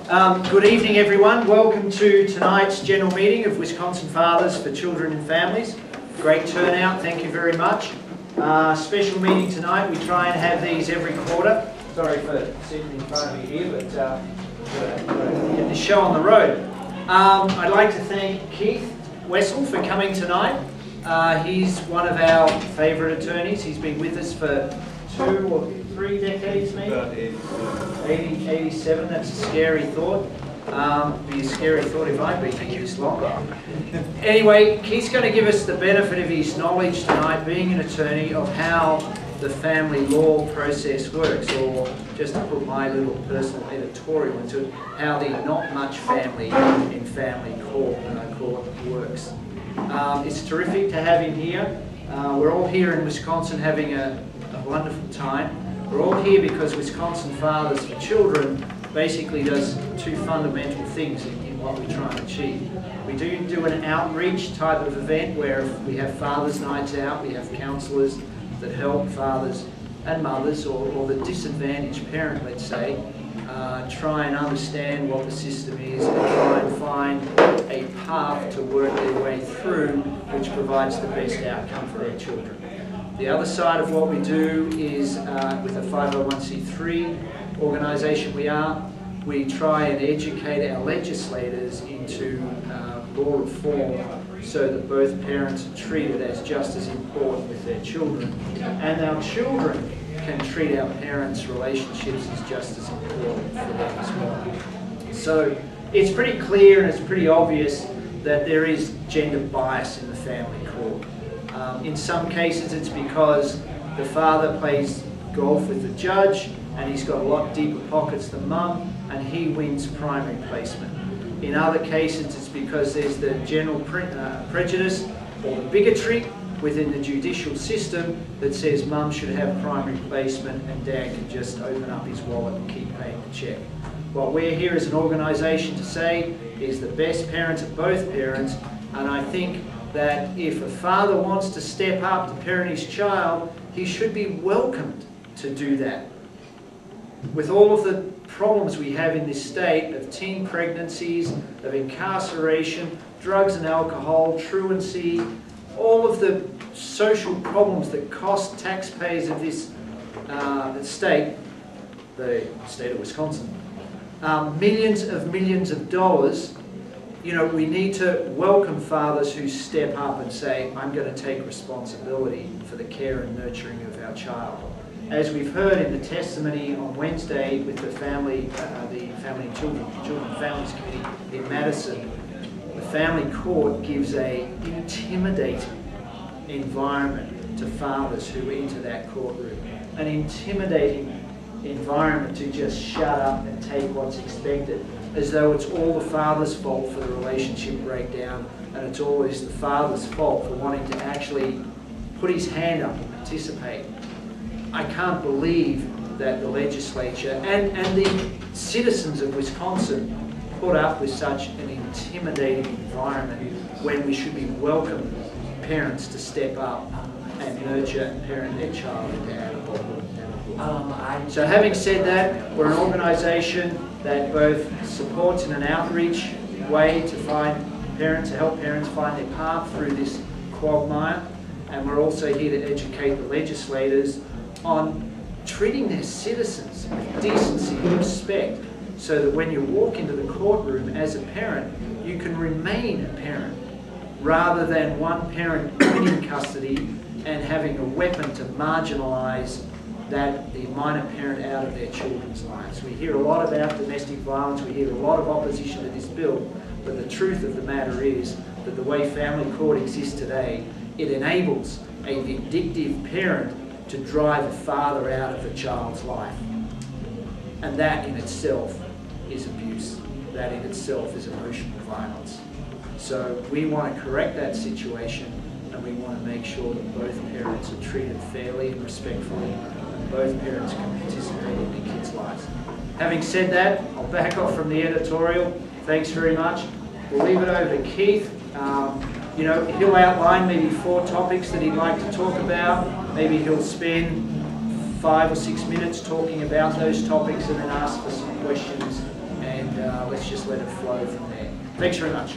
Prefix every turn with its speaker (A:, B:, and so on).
A: Good evening, everyone. Welcome to tonight's general meeting of Wisconsin Fathers for Children and Families. Great turnout, thank you very much. Special meeting tonight. We try and have these every quarter. Sorry for sitting in front of you here, but get the show on the road. I'd like to thank Keith Wessell for coming tonight. He's one of our favourite attorneys. He's been with us for 2 or 3 decades, maybe? 87, that's a scary thought. It'd be a scary thought if I'd been here this long. Anyway, Keith's going to give us the benefit of his knowledge tonight, being an attorney, of how the family law process works, or just to put my little personal editorial into it, how the not much family in family court works. It's terrific to have him here. We're all here in Wisconsin having a wonderful time. We're all here because Wisconsin Fathers for Children basically does 2 fundamental things in what we try and achieve. We do an outreach type of event where we have Fathers' Nights Out, we have counsellors that help fathers and mothers, or the disadvantaged parent, let's say, try and understand what the system is and try and find a path to work their way through which provides the best outcome for their children. The other side of what we do is with a 501c3 organisation we try and educate our legislators into law reform so that both parents are treated as just as important with their children, and our children can treat our parents' relationships as just as important for them as well. So it's pretty clear and it's pretty obvious that there is gender bias in the family court. In some cases it's because the father plays golf with the judge and he's got a lot deeper pockets than mum and he wins primary placement. In other cases it's because there's the general prejudice or the bigotry within the judicial system that says mum should have primary placement and dad can just open up his wallet and keep paying the check. What we're here as an organisation to say is the best parents are both parents, and I think that if a father wants to step up to parent his child, he should be welcomed to do that. With all of the problems we have in this state of teen pregnancies, of incarceration, drugs and alcohol, truancy, all of the social problems that cost taxpayers of this state, the state of Wisconsin, millions of dollars, you know, we need to welcome fathers who step up and say, I'm going to take responsibility for the care and nurturing of our child. As we've heard in the testimony on Wednesday with the Family and Children and Families Committee in Madison, the family court gives a intimidating environment to fathers who enter that courtroom. An intimidating environment to just shut up and take what's expected, as though it's all the father's fault for the relationship breakdown and it's always the father's fault for wanting to actually put his hand up and participate. I can't believe that the legislature and the citizens of Wisconsin put up with such an intimidating environment when we should be welcoming parents to step up and nurture and parent their child into adulthood. So having said that, we're an organisation that both supports in an outreach way to help parents find their path through this quagmire, and we're also here to educate the legislators on treating their citizens with decency and respect, so that when you walk into the courtroom as a parent, you can remain a parent, rather than one parent winning custody and having a weapon to marginalise the minor parent out of their children's lives. We hear a lot about domestic violence, we hear a lot of opposition to this bill, but the truth of the matter is that the way family court exists today, it enables a vindictive parent to drive a father out of a child's life. And that in itself is abuse. That in itself is emotional violence. So we want to correct that situation, and we want to make sure that both parents are treated fairly and respectfully, and both parents can participate in their kids' lives. Having said that, I'll back off from the editorial. Thanks very much. We'll leave it over to Keith. You know, he'll outline maybe 4 topics that he'd like to talk about. Maybe he'll spend 5 or 6 minutes talking about those topics and then ask for some questions and let's just let it flow from there. Thanks very much.